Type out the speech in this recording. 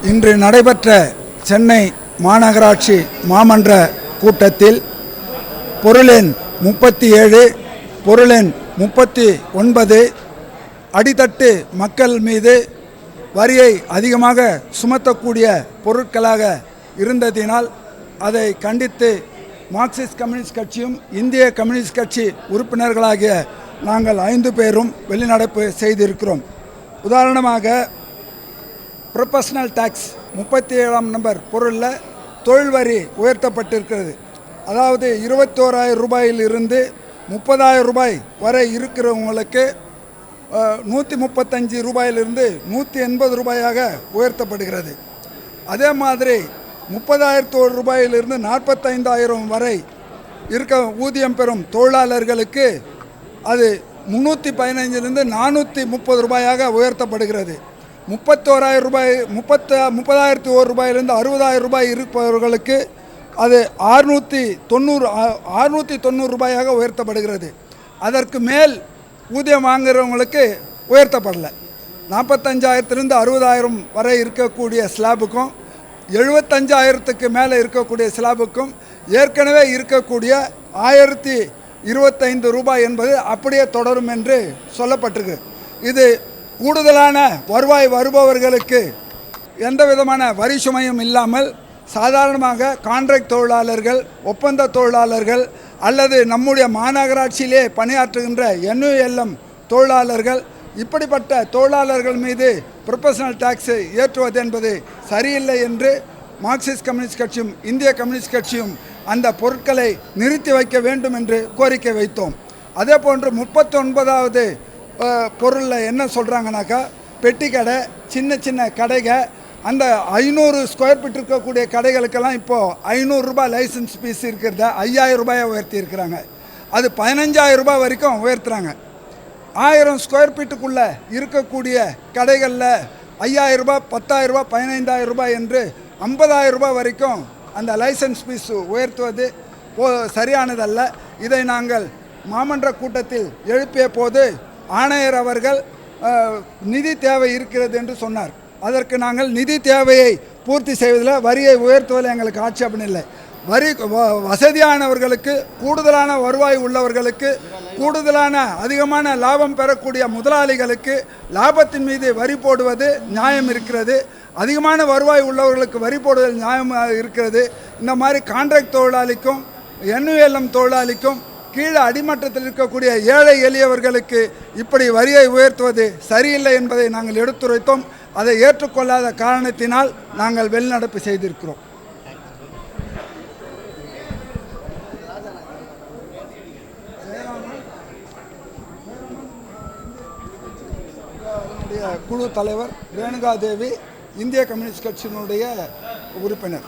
இன்று நடைபெற்ற சென்னை மாநகராட்சி மாமன்ற கூட்டத்தில் பொருளெண் 37, பொருளெண் 39 அடித்தட்டு மக்கள் மீது வரியை அதிகமாக சுமத்தக்கூடிய பொருட்களாக இருந்ததினால் அதை கண்டித்து மார்க்சிஸ்ட் கம்யூனிஸ்ட் கட்சியும் இந்திய கம்யூனிஸ்ட் கட்சி உறுப்பினர்களாகிய நாங்கள் 5 பேரும் வெளிநடப்பு செய்திருக்கிறோம். உதாரணமாக ப்ரொபஷனல் டேக்ஸ் 37ஆம் நம்பர் பொருளில் தொழில் வரி உயர்த்தப்பட்டிருக்கிறது. அதாவது 21,000 ரூபாயிலிருந்து 30,000 ரூபாய் வரை இருக்கிறவங்களுக்கு 135 ரூபாயிலிருந்து 180 ரூபாயாக உயர்த்தப்படுகிறது. அதே மாதிரி 30,001 ரூபாயிலிருந்து 45,000 வரை இருக்க ஊதியம் பெறும் தொழிலாளர்களுக்கு அது 315லிருந்து 430 ரூபாயாக உயர்த்தப்படுகிறது. 30,001 ரூபாயிலிருந்து 60,000 ரூபாய் இருப்பவர்களுக்கு அது 690 ரூபாயாக உயர்த்தப்படுகிறது. அதற்கு மேல் ஊதியம் வாங்குகிறவங்களுக்கு உயர்த்தப்படலை. 45,000லிருந்து 60,000 வரை இருக்கக்கூடிய ஸ்லாபுக்கும் 75,000க்கு மேலே இருக்கக்கூடிய ஸ்லாபுக்கும் ஏற்கனவே இருக்கக்கூடிய 1,025 ரூபாய் என்பது அப்படியே தொடரும் என்று சொல்லப்பட்டிருக்கு. இது கூடுதலான வருவாய் வருபவர்களுக்கு எந்த விதமான வரி சுமையும் இல்லாமல் சாதாரணமாக கான்ட்ராக்ட் தொழிலாளர்கள், ஒப்பந்த தொழிலாளர்கள் அல்லது நம்முடைய மாநகராட்சியிலே பணியாற்றுகின்ற NULM தொழிலாளர்கள் இப்படிப்பட்ட தொழிலாளர்கள் மீது ப்ரொபஷனல் டாக்ஸை ஏற்றுவது என்பது சரியில்லை என்று மார்க்சிஸ்ட் கம்யூனிஸ்ட் கட்சியும் இந்திய கம்யூனிஸ்ட் கட்சியும் அந்த பொருட்களை நிறுத்தி வைக்க வேண்டும் என்று கோரிக்கை வைத்தோம். அதே போன்று 39வது பொருளில் என்ன சொல்கிறாங்கனாக்கா, பெட்டி கடை, சின்ன சின்ன கடைகள், அந்த 500 ஸ்கொயர் ஃபீட் இருக்கக்கூடிய கடைகளுக்கெல்லாம் இப்போது 500 ரூபாய் லைசன்ஸ் ஃபீஸ் இருக்கிறத 5,000 ரூபாயை உயர்த்தி இருக்கிறாங்க. அது 15,000 ரூபாய் வரைக்கும் உயர்த்துறாங்க. 1000 ஸ்கொயர் ஃபீட்டுக்குள்ளே இருக்கக்கூடிய கடைகளில் 5,000 ரூபாய், 10,000 ரூபாய், 15,000 ரூபாய் என்று 50,000 ரூபாய் வரைக்கும் அந்த லைசன்ஸ் ஃபீஸ் உயர்த்துவது சரியானதல்ல. இதை நாங்கள் மாமன்ற கூட்டத்தில் எழுப்பிய போது ஆணையர் அவர்கள் நிதி தேவை இருக்கிறது என்று சொன்னார். அதற்கு நாங்கள் நிதி தேவையை பூர்த்தி செய்வதில் வரியை உயர்த்துவதில் எங்களுக்கு ஆட்சேபம் இல்லை. வரி வசதியானவர்களுக்கு, கூடுதலான வருவாய் உள்ளவர்களுக்கு, கூடுதலான அதிகமான லாபம் பெறக்கூடிய முதலாளிகளுக்கு லாபத்தின் மீது வரி போடுவது நியாயம் இருக்கிறது. அதிகமான வருவாய் உள்ளவர்களுக்கு வரி போடுவதில் நியாயமாக இருக்கிறது. இந்த மாதிரி கான்ட்ராக்ட் தொழிலாளிக்கும் NULM தொழிலாளிக்கும் கீழே அடிமட்டத்தில் இருக்கக்கூடிய ஏழை எளியவர்களுக்கு இப்படி வரியை உயர்த்துவது சரியில்லை என்பதை நாங்கள் எடுத்துரைத்தோம். அதை ஏற்றுக்கொள்ளாத காரணத்தினால் நாங்கள் வெளிநடப்பு செய்திருக்கிறோம். குழு தலைவர் ரேணுகா தேவி, இந்திய கம்யூனிஸ்ட் கட்சியினுடைய உறுப்பினர்.